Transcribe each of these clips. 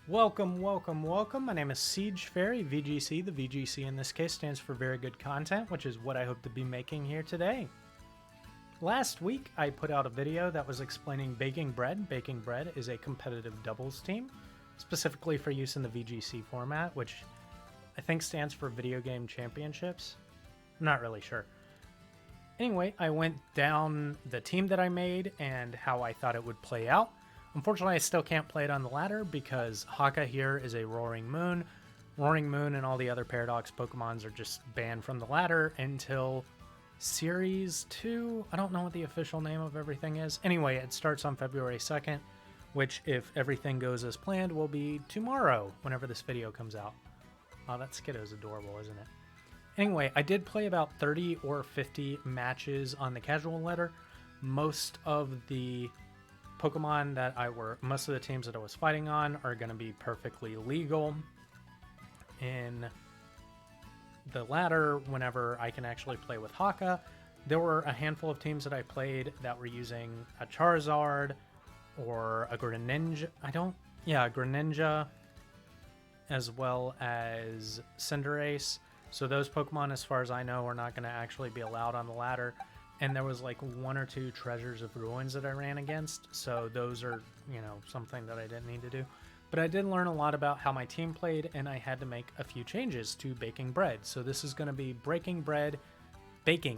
Welcome, welcome, welcome. My name is Siege Fairy, VGC. The VGC in this case stands for Very Good Content, which is what I hope to be making here today. Last week, I put out a video that was explaining Baking Bread. Baking Bread is a competitive doubles team, specifically for use in the VGC format, which I think stands for Video Game Championships. I'm not really sure. Anyway, I went down the team that I made and how I thought it would play out. Unfortunately, I still can't play it on the ladder because Haka here is a Roaring Moon. Roaring Moon and all the other Paradox Pokemons are just banned from the ladder until Series 2. I don't know what the official name of everything is. Anyway, it starts on February 2nd, which, if everything goes as planned, will be tomorrow whenever this video comes out. Oh, that Skiddo's adorable, isn't it? Anyway, I did play about 30 or 50 matches on the casual ladder. Most of the most of the teams that I was fighting on are going to be perfectly legal in the ladder whenever I can actually play with Haka. There were a handful of teams that I played that were using a Charizard or a Greninja. Greninja, as well as Cinderace. So those Pokemon, as far as I know, are not going to actually be allowed on the ladder. And there was like one or two Treasures of Ruins that I ran against. So those are, something that I didn't need to do. But I did learn a lot about how my team played, and I had to make a few changes to Baking Bread. So this is going to be Baking Bread V2.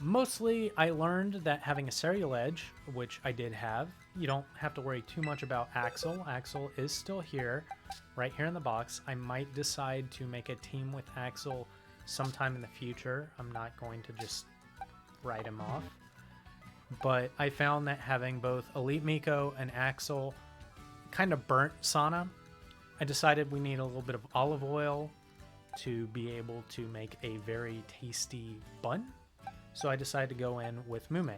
Mostly, I learned that having a Serial Edge, which I did have, you don't have to worry too much about Axel. Axel is still here, right here in the box. I might decide to make a team with Axel sometime in the future. I'm not going to just write him off. But I found that having both Elite Miko and Axel kind of burnt Sana. I decided we need a little bit of olive oil to be able to make a very tasty bun. So I decided to go in with Mume.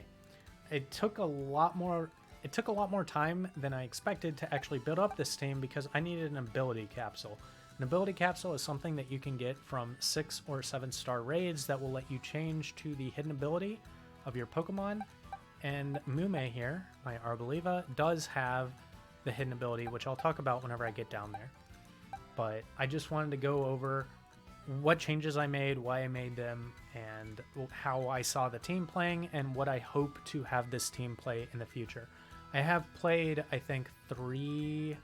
It took a lot more time than I expected to actually build up this team because I needed an ability capsule. An ability capsule is something that you can get from 6 or 7 star raids that will let you change to the hidden ability of your Pokemon. And Mume here, my Arboliva, does have the hidden ability, which I'll talk about whenever I get down there. But I just wanted to go over what changes I made, why I made them, and how I saw the team playing, and what I hope to have this team play in the future. I have played, I think, 3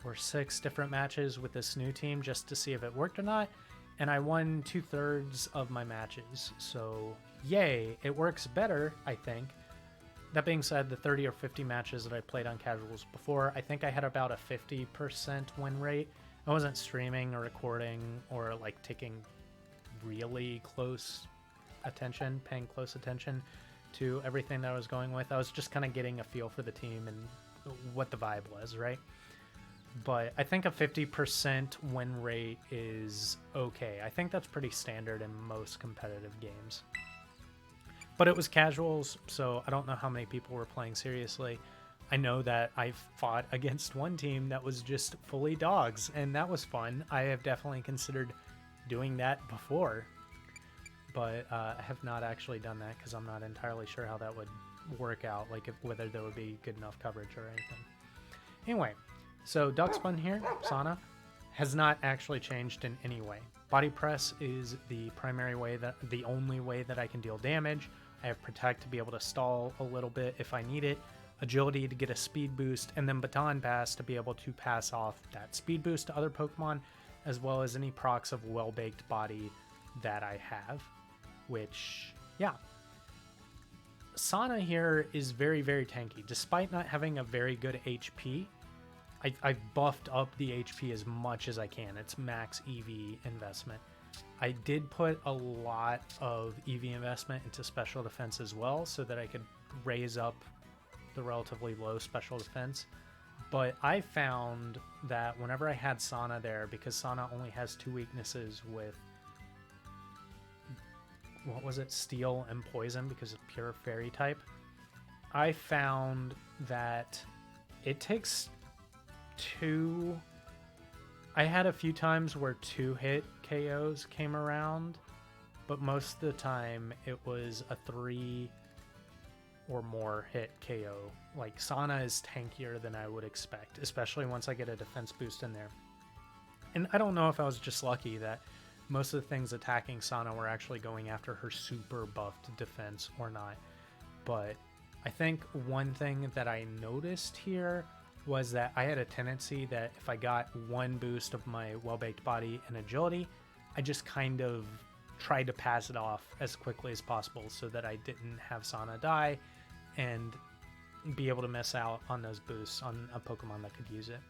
or 6 different matches with this new team just to see if it worked or not, and I won 2/3 of my matches. So yay, it works better, I think. That being said, the 30 or 50 matches that I played on casuals before, I think I had about a 50% win rate. I wasn't streaming or recording or like taking really close attention, paying close attention to everything that I was going with. I was just kind of getting a feel for the team and what the vibe was, right? But I think a 50% win rate is okay. I think that's pretty standard in most competitive games. But it was casuals, so I don't know how many people were playing seriously. I know that I fought against one team that was just fully dogs, and that was fun. I have definitely considered doing that before, but I have not actually done that because I'm not entirely sure how that would work out, like whether there would be good enough coverage or anything. Anyway, so Dachsbun here, Sana, has not actually changed in any way. Body Press is the only way that I can deal damage. I have Protect to be able to stall a little bit if I need it, Agility to get a speed boost, and then Baton Pass to be able to pass off that speed boost to other Pokemon, as well as any procs of Well-Baked Body that I have, which, yeah. Sana here is very, very tanky. Despite not having a very good HP, I've buffed up the HP as much as I can. It's max EV investment. I did put a lot of EV investment into special defense as well so that I could raise up the relatively low special defense. But I found that whenever I had Sana there, because Sana only has 2 weaknesses with, Steel and Poison, because it's pure fairy type, I found that it takes 2... I had a few times where 2-hit KOs came around, but most of the time it was a 3 or more hit KO. Like, Sana is tankier than I would expect, especially once I get a defense boost in there. And I don't know if I was just lucky that most of the things attacking Sana were actually going after her super buffed defense or not. But I think one thing that I noticed here was that I had a tendency that if I got one boost of my well-baked body and agility, I just kind of tried to pass it off as quickly as possible so that I didn't have Sana die and be able to miss out on those boosts on a Pokemon that could use it.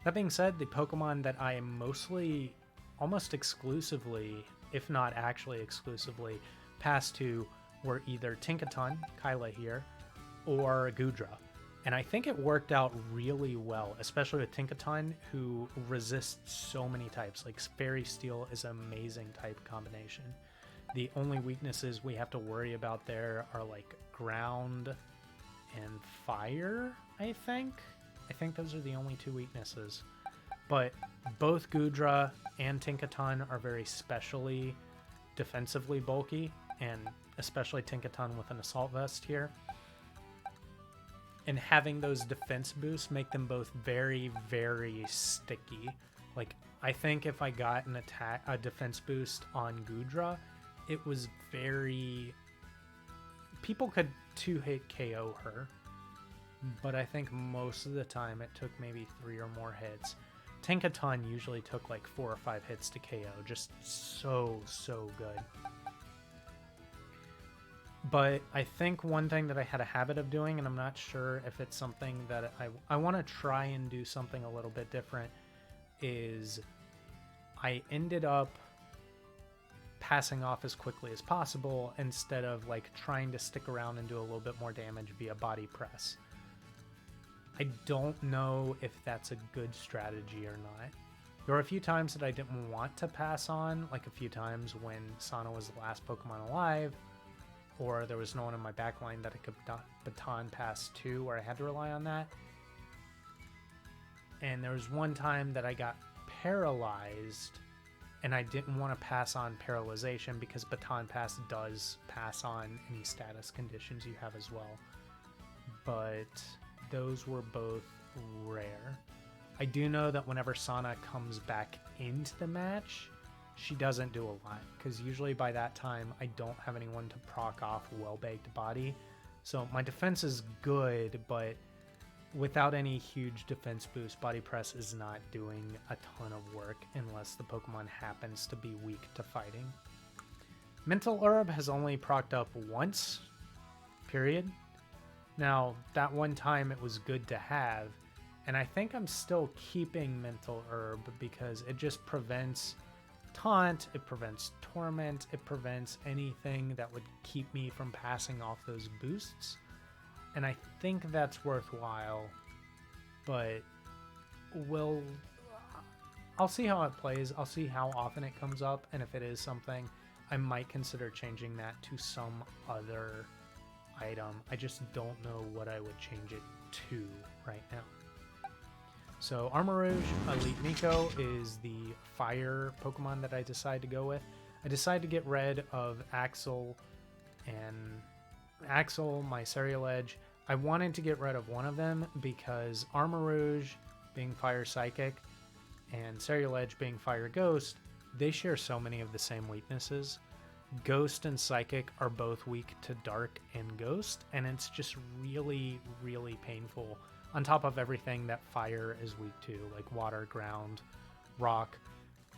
That being said, the Pokemon that I mostly, almost exclusively, if not actually exclusively, passed to were either Tinkaton, Kyla here, or Goodra. And I think it worked out really well, especially with Tinkaton, who resists so many types. Like, Fairy Steel is an amazing type combination. The only weaknesses we have to worry about there are like ground and fire, I think. I think those are the only two weaknesses. But both Goodra and Tinkaton are very specially defensively bulky, and especially Tinkaton with an Assault Vest here. And having those defense boosts make them both very, very sticky. Like, I think if I got a defense boost on Goodra, it was very... People could 2-hit KO her, but I think most of the time it took maybe 3 or more hits. Tinkaton usually took like 4 or 5 hits to KO. Just so good. But I think one thing that I had a habit of doing, and I'm not sure if it's something that I want to try and do something a little bit different, is I ended up passing off as quickly as possible instead of like trying to stick around and do a little bit more damage via body press. I don't know if that's a good strategy or not. There were a few times that I didn't want to pass on, like a few times when Sana was the last Pokemon alive, or there was no one in my backline that I could baton pass to where I had to rely on that. And there was one time that I got paralyzed and I didn't want to pass on paralyzation because baton pass does pass on any status conditions you have as well. But those were both rare. I do know that whenever Sana comes back into the match, she doesn't do a lot, because usually by that time I don't have anyone to proc off well-baked body. So my defense is good, but without any huge defense boost, body press is not doing a ton of work unless the Pokemon happens to be weak to fighting. Mental Herb has only procced up once, period. Now, that one time it was good to have, and I think I'm still keeping Mental Herb because it just prevents Taunt, it prevents Torment, it prevents anything that would keep me from passing off those boosts. And I think that's worthwhile, but I'll see how it plays. I'll see how often it comes up, and if it is something, I might consider changing that to some other item. I just don't know what I would change it to right now. So Armarouge Elite Miko is the fire Pokemon that I decide to go with. I decide to get rid of Axel, my Serial Edge. I wanted to get rid of one of them because Armarouge, being Fire Psychic, and Serial Edge being Fire Ghost, they share so many of the same weaknesses. Ghost and Psychic are both weak to Dark and Ghost, and it's just really, really painful. On top of everything that Fire is weak to, like Water, Ground, Rock,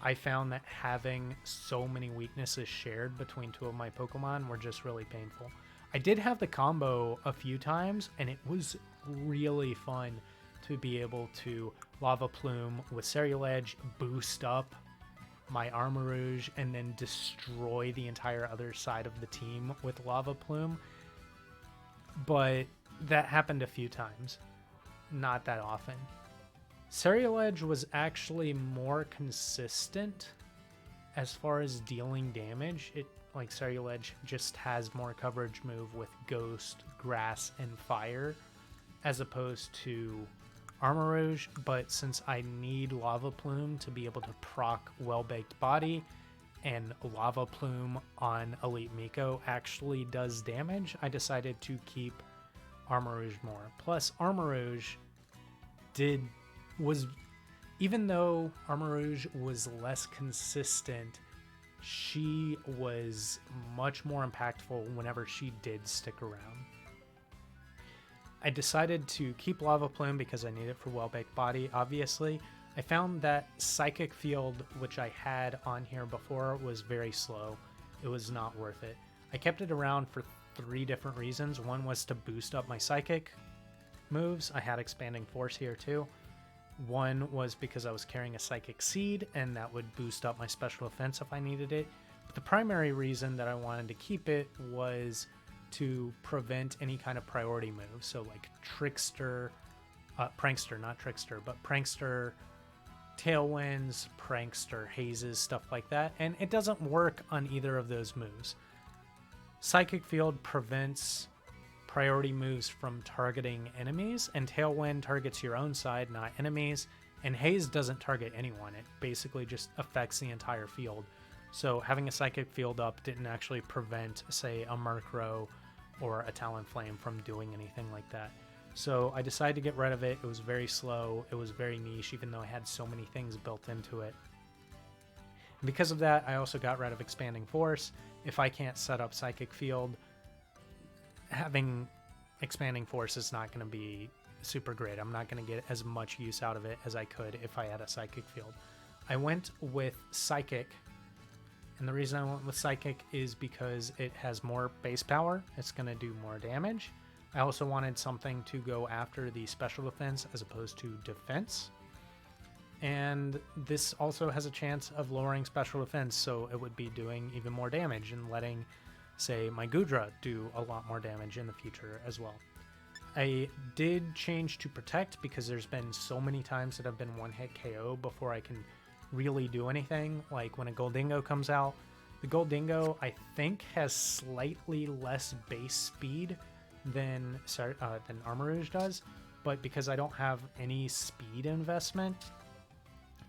I found that having so many weaknesses shared between two of my Pokemon were just really painful. I did have the combo a few times, and it was really fun to be able to Lava Plume with Serial Edge, boost up my Armarouge, and then destroy the entire other side of the team with Lava Plume. But that happened a few times, not that often. Serial Edge was actually more consistent as far as dealing damage. Like Serial Edge just has more coverage move with Ghost, Grass, and Fire as opposed to Armarouge, but since I need Lava Plume to be able to proc Well-Baked Body, and Lava Plume on Elite Miko actually does damage, I decided to keep Armarouge more. Plus, Armarouge did was even though Armarouge was less consistent, she was much more impactful whenever she did stick around. I decided to keep Lava Plume because I need it for Well-Baked Body, obviously. I found that Psychic Field, which I had on here before, was very slow. It was not worth it. I kept it around for 3 different reasons. One was to boost up my Psychic moves. I had Expanding Force here too. One was because I was carrying a Psychic Seed, and that would boost up my special defense if I needed it. But the primary reason that I wanted to keep it was to prevent any kind of priority move. So like Trickster, Prankster, not Trickster, but Prankster, Tailwinds, Prankster, Hazes, stuff like that. And it doesn't work on either of those moves. Psychic Field prevents priority moves from targeting enemies, and Tailwind targets your own side, not enemies, and Haze doesn't target anyone. It basically just affects the entire field. So having a Psychic Field up didn't actually prevent, say, a Murkrow or a Talonflame from doing anything like that. So I decided to get rid of it. It was very slow. It was very niche, even though I had so many things built into it. And because of that, I also got rid of Expanding Force. If I can't set up Psychic Field, having Expanding Force is not going to be super great. I'm not going to get as much use out of it as I could if I had a Psychic Field. I went with Psychic, and the reason I went with Psychic is because it has more base power. It's going to do more damage. I also wanted something to go after the special defense as opposed to defense. And this also has a chance of lowering special defense, so it would be doing even more damage and letting, say, my Goodra do a lot more damage in the future as well. I did change to Protect because there's been so many times that I've been one-hit KO before I can really do anything. Like when a Goldingo comes out, the Goldingo I think has slightly less base speed than Armarouge does, but because I don't have any speed investment,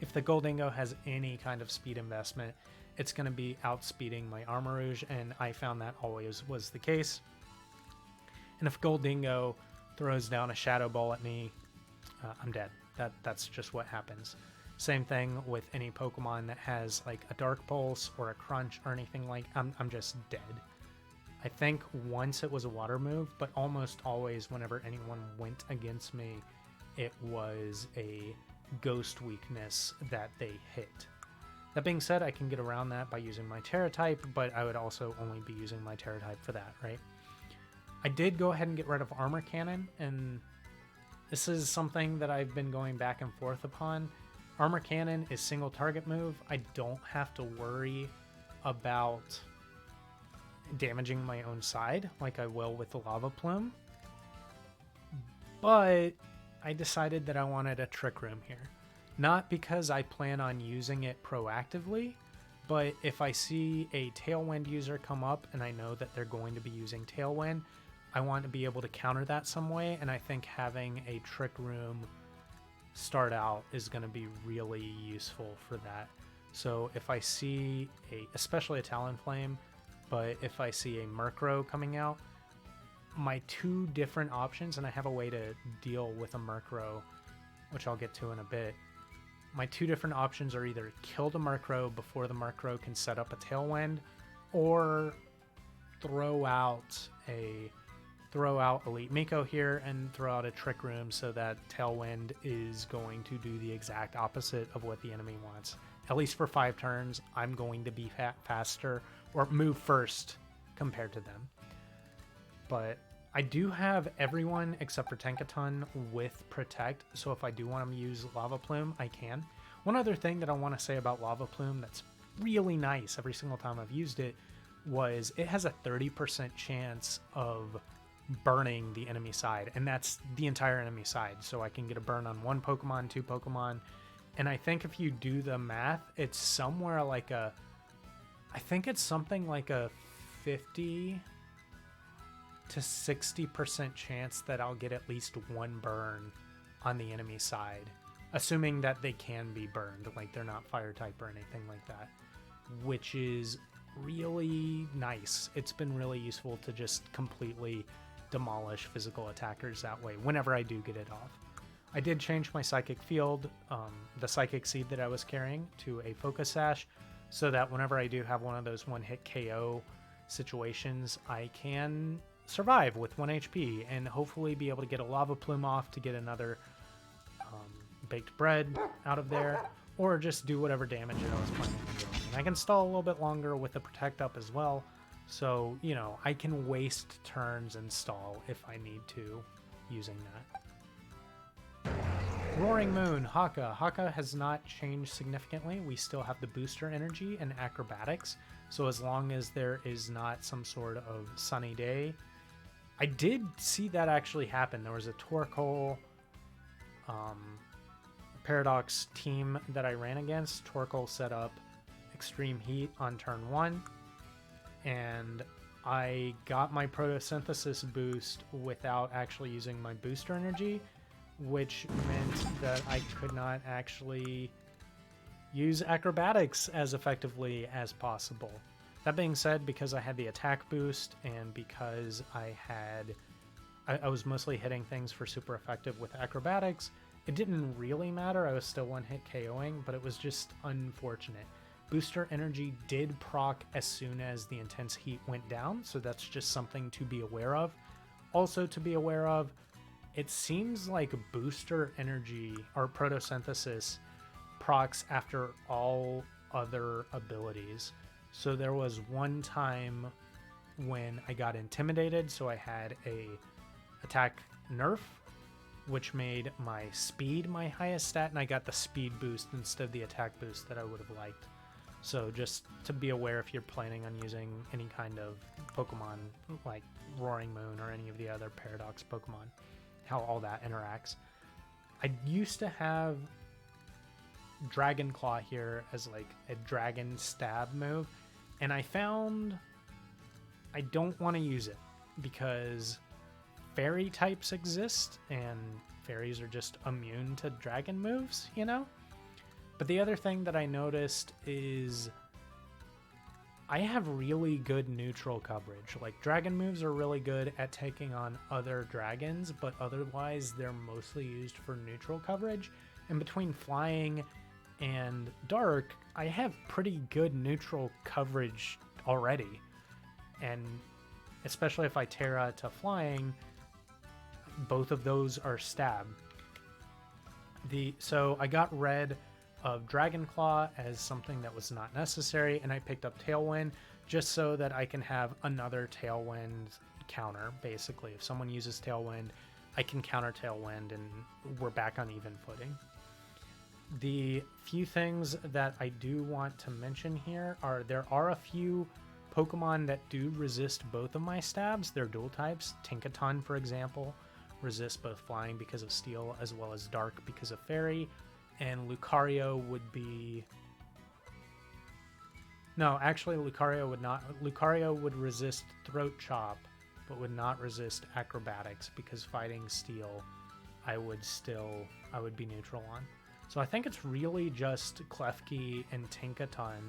if the Goldingo has any kind of speed investment, it's going to be outspeeding my Armarouge, and I found that always was the case. And if Goldingo throws down a Shadow Ball at me, I'm dead. That's just what happens. Same thing with any Pokemon that has like a Dark Pulse or a Crunch or anything like, I'm just dead. I think once it was a water move, but almost always whenever anyone went against me, it was a ghost weakness that they hit. That being said, I can get around that by using my Terra type, but I would also only be using my Terra type for that, right? I did go ahead and get rid of Armor Cannon, and this is something that I've been going back and forth upon. Armor Cannon is single target move. I don't have to worry about damaging my own side like I will with the Lava Plume. But I decided that I wanted a Trick Room here. Not because I plan on using it proactively, but if I see a Tailwind user come up and I know that they're going to be using Tailwind, I want to be able to counter that some way, and I think having a Trick Room start out is going to be really useful for that. So if I see especially a Talonflame, but if I see a Murkrow coming out, my 2 different options, and I have a way to deal with a Murkrow, which I'll get to in a bit. My 2 different options are either kill the Murkrow before the Murkrow can set up a Tailwind, or throw out Elite Miko here and throw out a Trick Room so that Tailwind is going to do the exact opposite of what the enemy wants. At least for 5 turns, I'm going to be faster or move first compared to them. But I do have everyone except for Tenkaton with Protect, so if I do want to use Lava Plume, I can. One other thing that I want to say about Lava Plume that's really nice every single time I've used it was it has a 30% chance of burning the enemy side, and that's the entire enemy side. So I can get a burn on 1 Pokemon, 2 Pokemon, and I think if you do the math, it's somewhere like I think it's something like a 50 to 60% chance that I'll get at least 1 burn on the enemy side, assuming that they can be burned, like they're not fire type or anything like that, which is really nice. It's been really useful to just completely demolish physical attackers that way whenever I do get it off. I did change my Psychic Field, the Psychic Seed that I was carrying, to a Focus Sash, so that whenever I do have one of those one-hit KO situations, I can survive with 1 HP and hopefully be able to get a Lava Plume off to get another Baked Bread out of there, or just do whatever damage that I was planning on doing. And I can stall a little bit longer with the Protect Up as well, so, you know, I can waste turns and stall if I need to using that. Roaring Moon, Haka. Haka has not changed significantly. We still have the booster energy and acrobatics. So as long as there is not some sort of sunny day. I did see that actually happen. There was a Torkoal Paradox team that I ran against. Torkoal set up Extreme Heat on turn 1. And I got my Photosynthesis boost without actually using my booster energy, which meant that I could not actually use acrobatics as effectively as possible. That being said, because I had the attack boost and because I was mostly hitting things for super effective with acrobatics, it didn't really matter. I was still one-hit KOing, but it was just unfortunate. Booster energy did proc as soon as the intense heat went down, so that's just something to be aware of. Also to be aware of, it seems like booster energy or Photosynthesis procs after all other abilities. So there was one time when I got intimidated, so I had a attack nerf, which made my speed my highest stat, and I got the speed boost instead of the attack boost that I would have liked. So just to be aware if you're planning on using any kind of Pokemon like Roaring Moon or any of the other Paradox Pokemon, how all that interacts. I used to have Dragon Claw here as like a dragon stab move, and I found I don't want to use it because fairy types exist and fairies are just immune to dragon moves, you know? But the other thing that I noticed is I have really good neutral coverage. Like, dragon moves are really good at taking on other dragons, but otherwise they're mostly used for neutral coverage. And between flying and dark, I have pretty good neutral coverage already. And especially if I Terra to flying, both of those are stab. So I got rid of Dragon Claw as something that was not necessary, and I picked up Tailwind just so that I can have another Tailwind counter. Basically, if someone uses Tailwind, I can counter Tailwind and we're back on even footing. The few things that I do want to mention here are there are a few Pokemon that do resist both of my stabs. They're dual types. Tinkaton, for example, resists both flying because of steel as well as dark because of fairy. And Lucario would be... No, actually Lucario would not. Lucario would resist Throat Chop, but would not resist Acrobatics because fighting steel, I would be neutral on. So I think it's really just Klefki and Tinkaton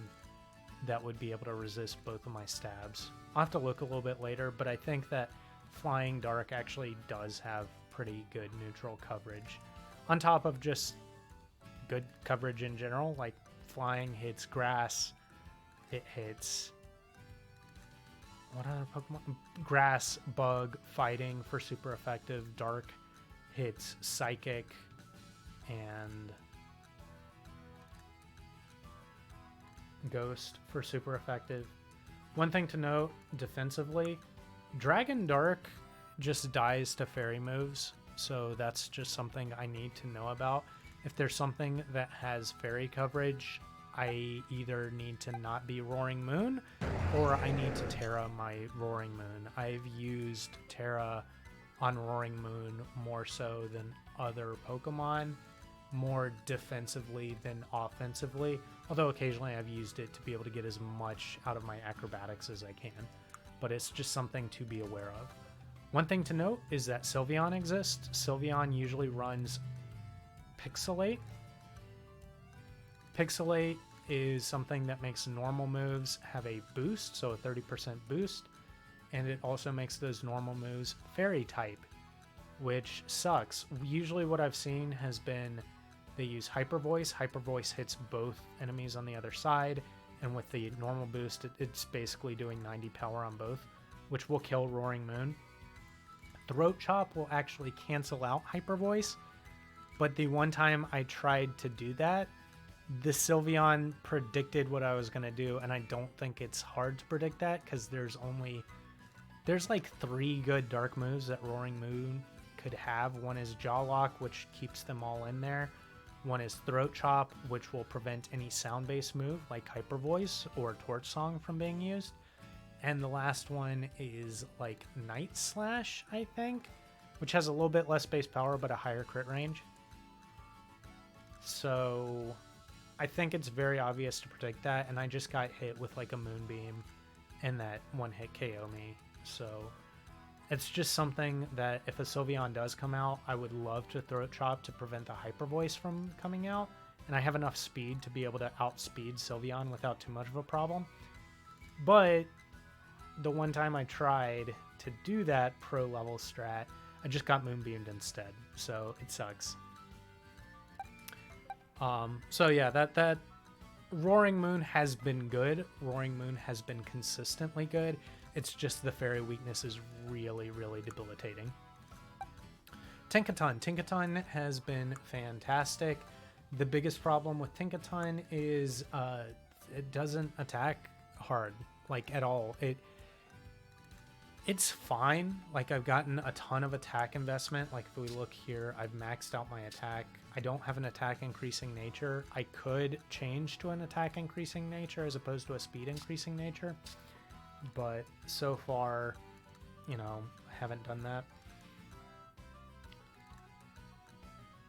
that would be able to resist both of my stabs. I'll have to look a little bit later, but I think that Flying Dark actually does have pretty good neutral coverage. On top of just good coverage in general, like flying hits grass, it hits... What other Pokemon? Grass, bug, fighting for super effective. Dark hits psychic and ghost for super effective. One thing to note defensively, Dragon Dark just dies to fairy moves, so that's just something I need to know about. If there's something that has fairy coverage, I either need to not be Roaring Moon or I need to Terra my Roaring Moon. I've used Terra on Roaring Moon more so than other Pokemon, more defensively than offensively, although occasionally I've used it to be able to get as much out of my acrobatics as I can, but it's just something to be aware of. One thing to note is that Sylveon exists. Sylveon usually runs Pixelate. Pixelate is something that makes normal moves have a boost, so a 30% boost, and it also makes those normal moves fairy type, which sucks. Usually what I've seen has been they use Hyper Voice. Hyper Voice hits both enemies on the other side, and with the normal boost, it's basically doing 90 power on both, which will kill Roaring Moon. Throat Chop will actually cancel out Hyper Voice, but the one time I tried to do that, the Sylveon predicted what I was going to do, and I don't think it's hard to predict that, because there's like 3 good dark moves that Roaring Moon could have. One is Jaw Lock, which keeps them all in there. One is Throat Chop, which will prevent any sound-based move like Hyper Voice or Torch Song from being used. And the last one is like Night Slash, I think, which has a little bit less base power but a higher crit range. So I think it's very obvious to predict that, and I just got hit with like a Moonbeam and that one hit KO me. So it's just something that if a Sylveon does come out, I would love to Throat Chop to prevent the Hyper Voice from coming out. And I have enough speed to be able to outspeed Sylveon without too much of a problem. But the one time I tried to do that pro level strat, I just got Moonbeamed instead. So it sucks. So yeah, that Roaring Moon has been good. Roaring Moon has been consistently good. It's just the fairy weakness is really, really debilitating. Tinkaton. Tinkaton has been fantastic. The biggest problem with Tinkaton is it doesn't attack hard, like at all. It's fine. Like I've gotten a ton of attack investment. Like if we look here, I've maxed out my attack. I don't have an attack increasing nature. I could change to an attack increasing nature as opposed to a speed increasing nature. But so far, you know, I haven't done that.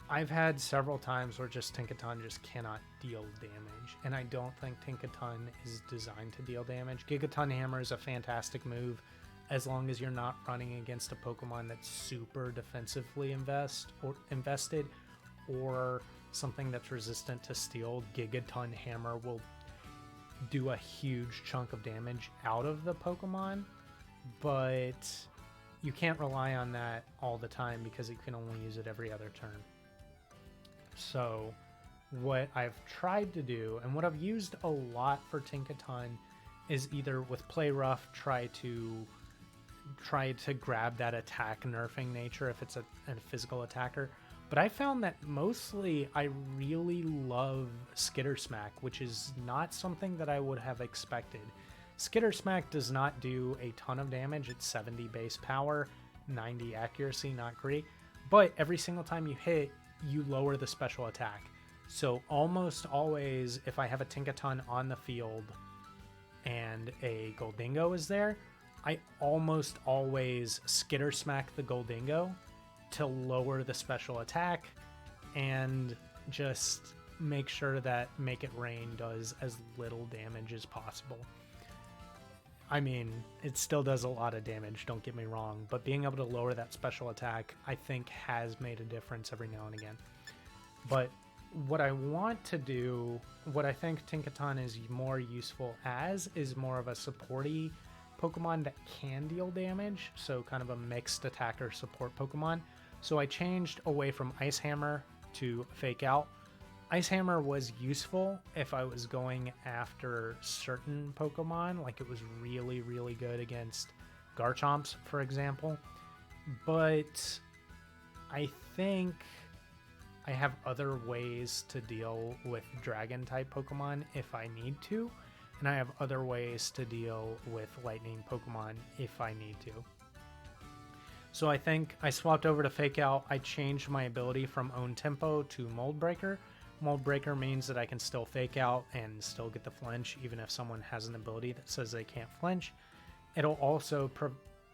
I've had several times where just Tinkaton just cannot deal damage, and I don't think Tinkaton is designed to deal damage. Gigaton Hammer is a fantastic move as long as you're not running against a Pokemon that's super defensively invested or something that's resistant to steel. Gigaton Hammer will do a huge chunk of damage out of the Pokemon, but you can't rely on that all the time because you can only use it every other turn. So what I've tried to do, and what I've used a lot for Tinkaton, is either with Play Rough try to grab that attack nerfing nature if it's a physical attacker. But I found that mostly I really love Skitter Smack, which is not something that I would have expected. Skitter Smack does not do a ton of damage. It's 70 base power, 90 accuracy, not great. But every single time you hit, you lower the special attack. So almost always, if I have a Tinkaton on the field and a Goldingo is there, I almost always Skitter Smack the Goldingo to lower the special attack and just make sure that Make It Rain does as little damage as possible. I mean, it still does a lot of damage, don't get me wrong, but being able to lower that special attack, I think, has made a difference every now and again. But what I want to do, what I think Tinkaton is more useful as, is more of a supporty Pokemon that can deal damage, so kind of a mixed attacker support Pokemon. So I changed away from Ice Hammer to Fake Out. Ice Hammer was useful if I was going after certain Pokemon, like it was really, really good against Garchomps, for example. But I think I have other ways to deal with Dragon-type Pokemon if I need to, and I have other ways to deal with Lightning Pokemon if I need to. So I think I swapped over to Fake Out. I changed my ability from Own Tempo to Mold Breaker. Mold Breaker means that I can still Fake Out and still get the flinch even if someone has an ability that says they can't flinch. It'll also,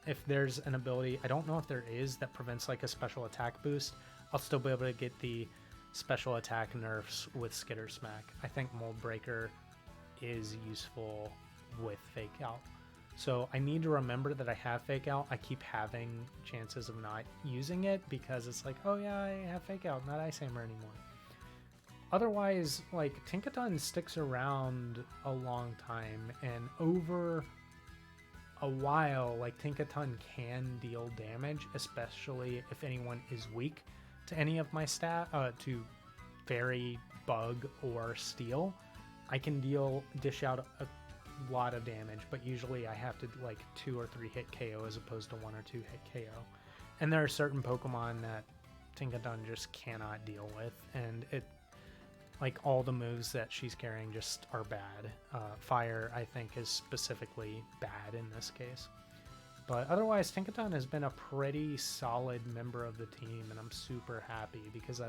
if there's an ability, I don't know if there is, that prevents like a special attack boost, I'll still be able to get the special attack nerfs with Skitter Smack. I think Mold Breaker is useful with Fake Out. So I need to remember that I have Fake Out. I keep having chances of not using it because it's like, oh yeah, I have Fake Out, not Ice Hammer anymore. Otherwise, like, Tinkaton sticks around a long time, and over a while, like Tinkaton can deal damage, especially if anyone is weak to any of my to fairy, bug, or steel. I can dish out a lot of damage, but usually I have to like 2 or 3 hit KO as opposed to 1 or 2 hit KO. And there are certain Pokemon that Tinkaton just cannot deal with, and it, like, all the moves that she's carrying just are bad. Fire, I think, is specifically bad in this case. But otherwise, Tinkaton has been a pretty solid member of the team, and I'm super happy because I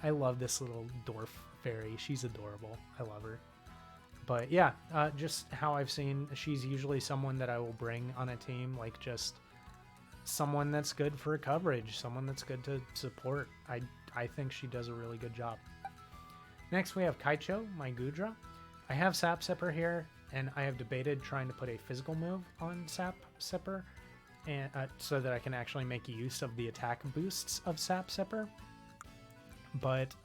love this little dwarf fairy. She's adorable. I love her. But yeah, just how I've seen, she's usually someone that I will bring on a team, like just someone that's good for coverage, someone that's good to support. I think she does a really good job. Next we have Kaicho, my Goodra. I have Sap Sipper here, and I have debated trying to put a physical move on Sap Sipper, and so that I can actually make use of the attack boosts of Sap Sipper. But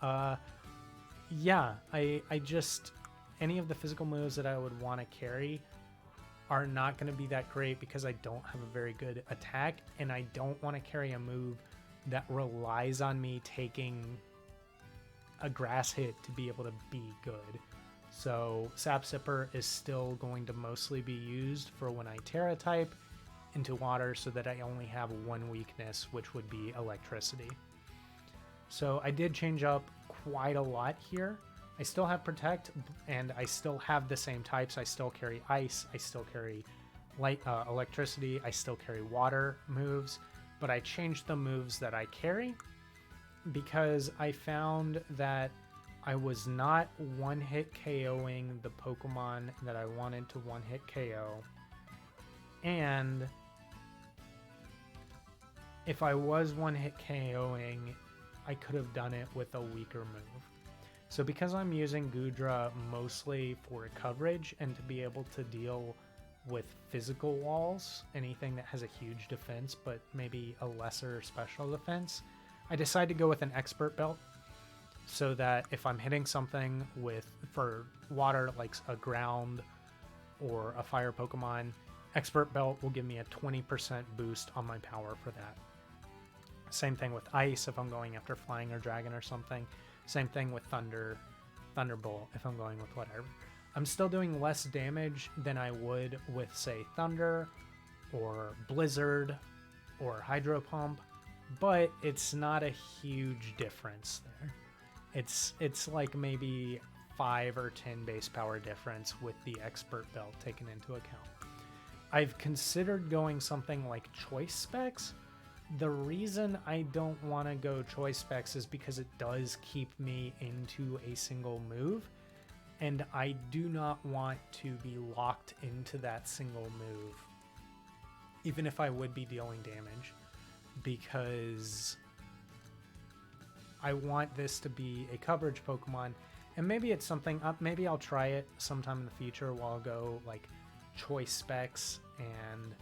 yeah, I just, any of the physical moves that I would want to carry are not going to be that great because I don't have a very good attack, and I don't want to carry a move that relies on me taking a grass hit to be able to be good. So Sap Sipper is still going to mostly be used for when I Terra type into water, so that I only have one weakness, which would be electricity. So I did change up quite a lot here. I still have Protect, and I still have the same types. I still carry Ice, I still carry electricity, I still carry water moves, but I changed the moves that I carry because I found that I was not one-hit KOing the Pokemon that I wanted to one-hit KO. And if I was one-hit KOing, I could have done it with a weaker move. So because I'm using Goodra mostly for coverage and to be able to deal with physical walls, anything that has a huge defense but maybe a lesser special defense, I decided to go with an Expert Belt, so that if I'm hitting something for water, like a ground or a fire Pokemon, Expert Belt will give me a 20% boost on my power for that. Same thing with Ice if I'm going after Flying or Dragon or something. Same thing with Thunderbolt if I'm going with whatever. I'm still doing less damage than I would with, say, Thunder or Blizzard or Hydro Pump, but it's not a huge difference there. It's like maybe 5 or 10 base power difference with the Expert Belt taken into account. I've considered going something like Choice Specs. The reason I don't want to go Choice Specs is because it does keep me into a single move, and I do not want to be locked into that single move, even if I would be dealing damage, because I want this to be a coverage Pokemon. And maybe it's something, maybe I'll try it sometime in the future while I'll go like Choice Specs, and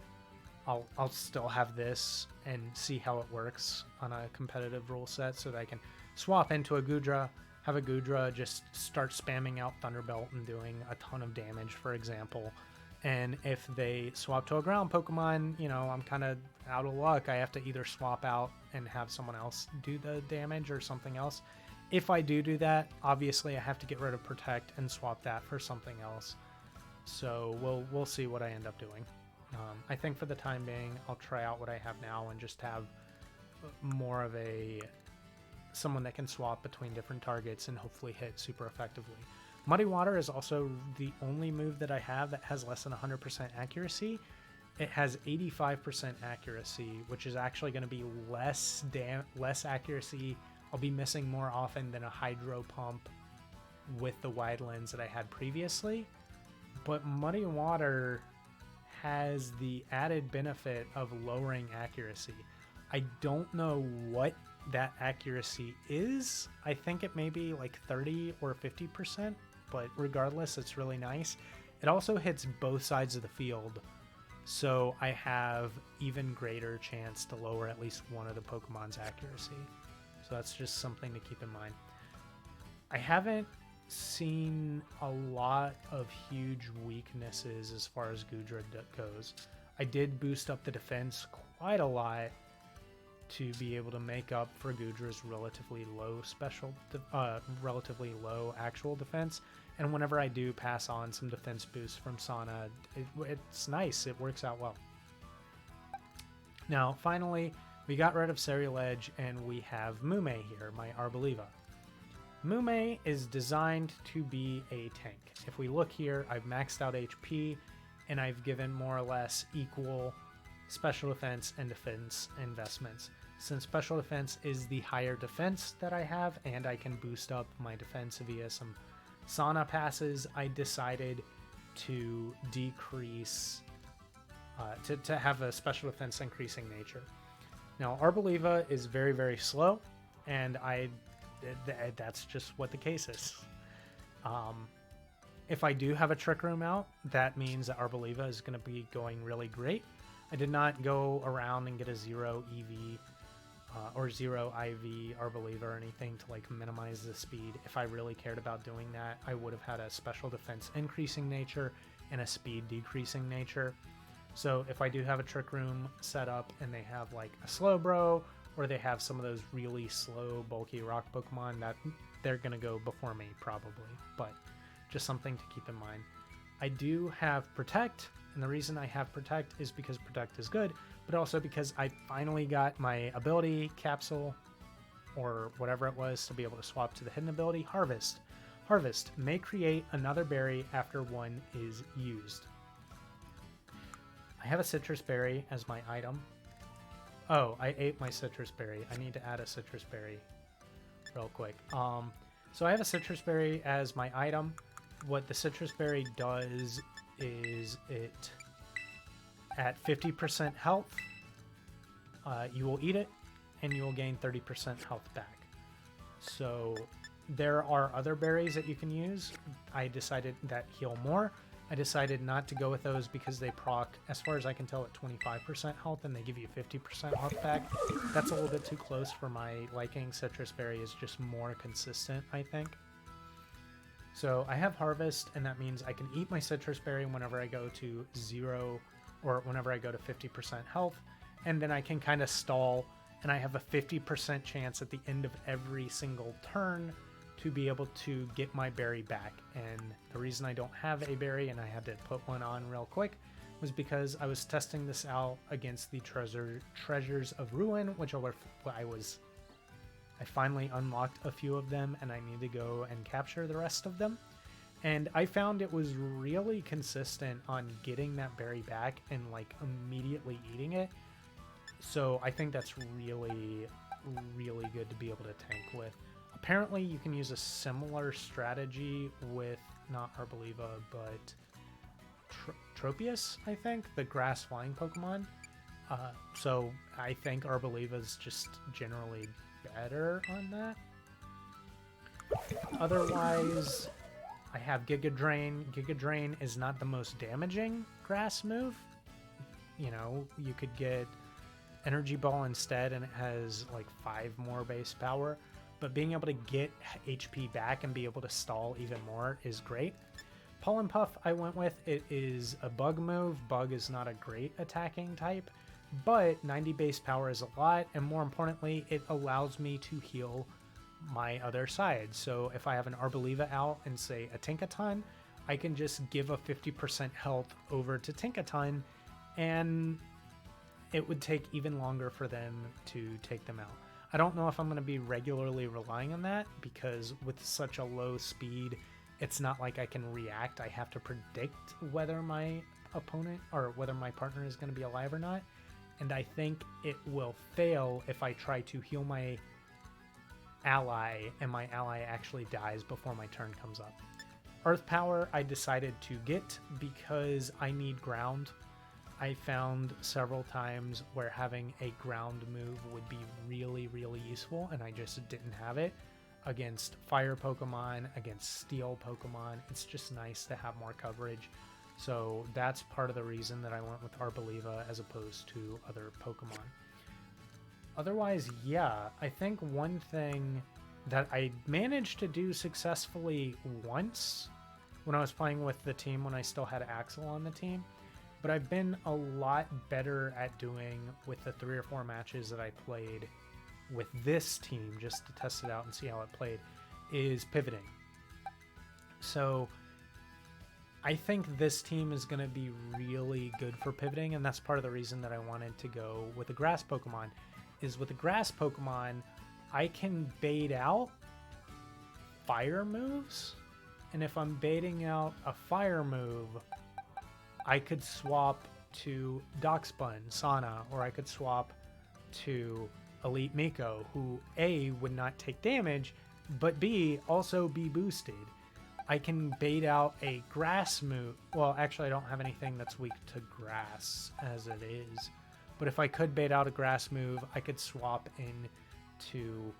I'll still have this and see how it works on a competitive rule set, so that I can swap into a Goodra, have a Goodra just start spamming out Thunderbolt and doing a ton of damage, for example. And if they swap to a ground Pokemon, you know, I'm kind of out of luck. I have to either swap out and have someone else do the damage or something else. If I do that, obviously I have to get rid of Protect and swap that for something else. So we'll see what I end up doing. I think for the time being, I'll try out what I have now and just have more of someone that can swap between different targets and hopefully hit super effectively. Muddy Water is also the only move that I have that has less than 100% accuracy. It has 85% accuracy, which is actually going to be less accuracy. I'll be missing more often than a Hydro Pump with the wide lens that I had previously. But Muddy Water has the added benefit of lowering accuracy. I don't know what that accuracy is. I think it may be like 30 or 50%, but regardless, it's really nice. It also hits both sides of the field, so I have even greater chance to lower at least one of the Pokemon's accuracy. So that's just something to keep in mind. I haven't seen a lot of huge weaknesses as far as Goodra goes. I did boost up the defense quite a lot to be able to make up for Gudra's relatively low relatively low actual defense. And whenever I do pass on some defense boosts from Sana, it's nice. It works out well. Now, finally, we got rid of Serial Edge, and we have Mume here, my Arboliva. Mume is designed to be a tank. If we look here, I've maxed out HP, and I've given more or less equal special defense and defense investments. Since special defense is the higher defense that I have, and I can boost up my defense via some Sana passes, I decided to decrease, to have a special defense increasing nature. Now, Arboliva is very, very slow, and that's just what the case is. If I do have a Trick Room out, that means that Arboliva is going to be going really great. I did not go around and get a 0 EV or 0 IV Arboliva or anything to like minimize the speed. If I really cared about doing that, I would have had a special defense increasing nature and a speed decreasing nature. So if I do have a Trick Room set up and they have like a Slowbro, or they have some of those really slow, bulky rock Pokemon, that they're going to go before me probably, but just something to keep in mind. I do have Protect, and the reason I have Protect is because Protect is good, but also because I finally got my ability capsule, or whatever it was, to be able to swap to the hidden ability, Harvest. Harvest may create another berry after one is used. I have a citrus berry as my item. Oh, I ate my citrus berry. I need to add a citrus berry real quick. So I have a citrus berry as my item. What the citrus berry does is it, at 50% health, you will eat it and you will gain 30% health back. So there are other berries that you can use. I decided that heal more. I decided not to go with those because they proc, as far as I can tell, at 25% health, and they give you 50% health back. That's a little bit too close for my liking. Citrus berry is just more consistent, I think. So I have Harvest, and that means I can eat my citrus berry whenever I go to 0, or whenever I go to 50% health, and then I can kind of stall, and I have a 50% chance at the end of every single turn to be able to get my berry back. And the reason I don't have a berry, and I had to put one on real quick, was because I was testing this out against the Treasures of Ruin, which I finally unlocked a few of them, and I need to go and capture the rest of them. And I found it was really consistent on getting that berry back and like immediately eating it. So I think that's really, really good to be able to tank with. Apparently, you can use a similar strategy with, not Arboliva, but Tropius, I think, the grass flying Pokemon. So I think Arboliva is just generally better on that. Otherwise, I have Giga Drain. Giga Drain is not the most damaging grass move. You know, you could get Energy Ball instead, and it has like 5 more base power. But being able to get HP back and be able to stall even more is great. Pollen Puff I went with. It is a bug move. Bug is not a great attacking type, but 90 base power is a lot, and more importantly, it allows me to heal my other side. So if I have an Arboliva out and say a Tinkaton, I can just give a 50% health over to Tinkaton, and it would take even longer for them to take them out. I don't know if I'm going to be regularly relying on that, because with such a low speed, it's not like I can react. I have to predict whether my opponent or whether my partner is going to be alive or not. And I think it will fail if I try to heal my ally and my ally actually dies before my turn comes up. Earth Power I decided to get because I need ground. I found several times where having a ground move would be really, really useful, and I just didn't have it against fire Pokemon, against steel Pokemon. It's just nice to have more coverage. So that's part of the reason that I went with Arboliva as opposed to other Pokemon. Otherwise, yeah, I think one thing that I managed to do successfully once when I was playing with the team when I still had Axel on the team but I've been a lot better at doing with the 3 or 4 matches that I played with this team, just to test it out and see how it played, is pivoting. So I think this team is going to be really good for pivoting, and that's part of the reason that I wanted to go with the grass Pokemon. Is with the grass Pokemon, I can bait out fire moves, and if I'm baiting out a fire move, I could swap to Dachsbun, Sana, or I could swap to Elite Miko, who A, would not take damage, but B, also be boosted. I can bait out a grass move. Well, actually, I don't have anything that's weak to grass as it is. But if I could bait out a grass move, I could swap into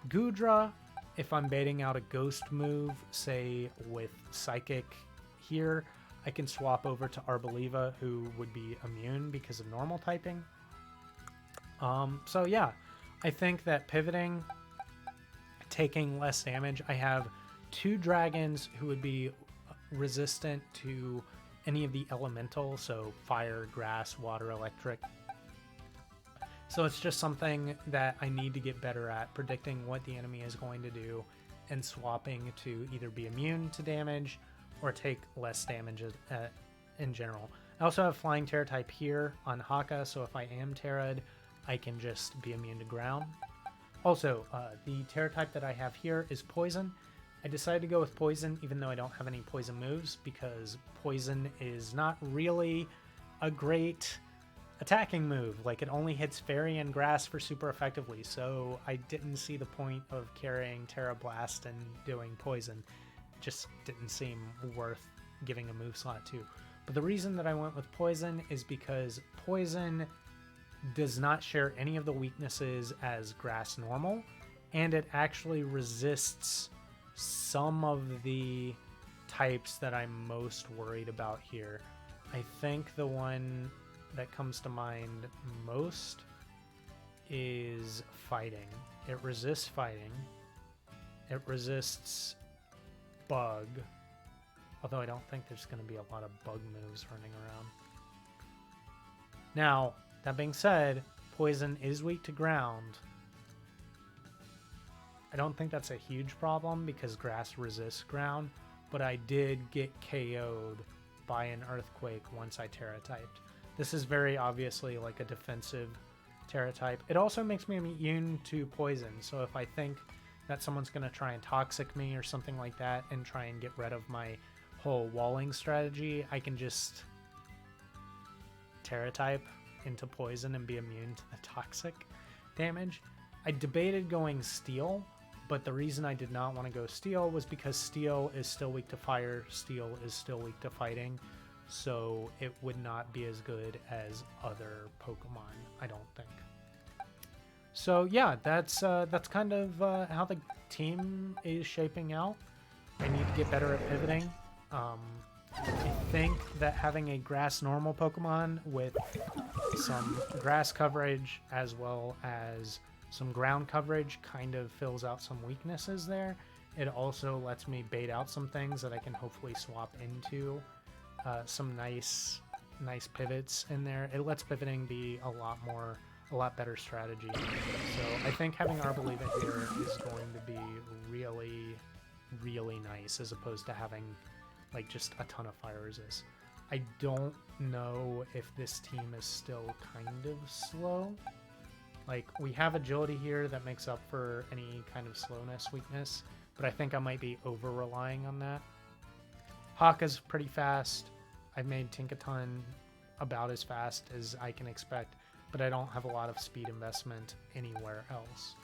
Goodra. If I'm baiting out a ghost move, say with Psychic here, I can swap over to Arboliva, who would be immune because of normal typing. So yeah, I think that pivoting, taking less damage, I have 2 dragons who would be resistant to any of the elementals, so fire, grass, water, electric. So it's just something that I need to get better at, predicting what the enemy is going to do and swapping to either be immune to damage or take less damage in general. I also have Flying Terra type here on Haka, so if I am Terra'd, I can just be immune to ground. Also, the Terra type that I have here is Poison. I decided to go with Poison even though I don't have any Poison moves, because Poison is not really a great attacking move. Like, it only hits Fairy and Grass for super effectively, so I didn't see the point of carrying Terra Blast and doing Poison. It just didn't seem worth giving a move slot to. But the reason that I went with Poison is because Poison does not share any of the weaknesses as Grass normal, and it actually resists some of the types that I'm most worried about here. I think the one that comes to mind most is fighting. It resists fighting. It resists bug, although I don't think there's going to be a lot of bug moves running around. Now, that being said, Poison is weak to ground. I don't think that's a huge problem because grass resists ground, but I did get KO'd by an earthquake once I Terra typed. This is very obviously like a defensive Terra type. It also makes me immune to poison, so if I think that someone's going to try and toxic me or something like that and try and get rid of my whole walling strategy, I can just Terra type into poison and be immune to the toxic damage. I debated going Steel, but the reason I did not want to go Steel was because Steel is still weak to fire, Steel is still weak to fighting, so it would not be as good as other Pokemon, I don't think. So yeah, that's kind of how the team is shaping out. I need to get better at pivoting. I think that having a grass normal Pokemon with some grass coverage as well as some ground coverage kind of fills out some weaknesses there. It also lets me bait out some things that I can hopefully swap into some nice pivots in there. It lets pivoting be a lot better strategy. So I think having Arboliva here is going to be really, really nice as opposed to having like just a ton of fire resist. I don't know if this team is still kind of slow. Like, we have agility here that makes up for any kind of slowness weakness, but I think I might be over relying on that. Haka's pretty fast. I've made Tinkaton about as fast as I can expect, but I don't have a lot of speed investment anywhere else.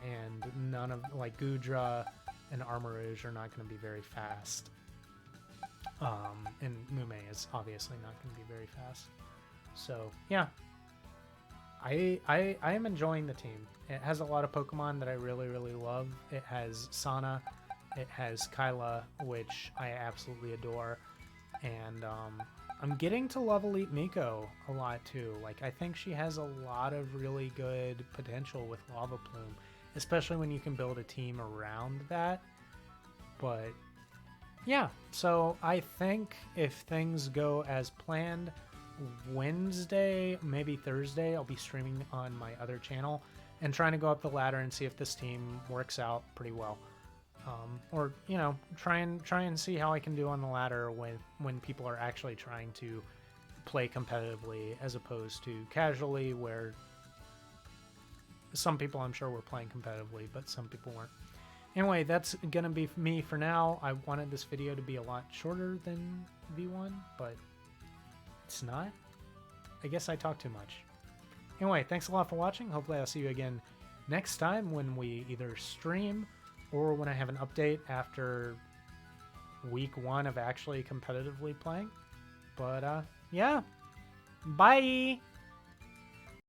And none of, like, Goodra and Armarouge are not going to be very fast. And Mume is obviously not going to be very fast. So, yeah. I am enjoying the team. It has a lot of Pokemon that I really, really love. It has Sana. It has Kyla, which I absolutely adore. And I'm getting to love Elite Miko a lot, too. Like, I think she has a lot of really good potential with Lava Plume, especially when you can build a team around that. But yeah, so I think if things go as planned, Wednesday, maybe Thursday, I'll be streaming on my other channel and trying to go up the ladder and see if this team works out pretty well. Or you know, try and see how I can do on the ladder when people are actually trying to play competitively as opposed to casually, where some people I'm sure were playing competitively, but some people weren't. Anyway, that's gonna be me for now. I wanted this video to be a lot shorter than V1, but it's not. I guess I talk too much. Anyway, thanks a lot for watching. Hopefully I'll see you again next time when we either stream or when I have an update after week 1 of actually competitively playing. But yeah, bye!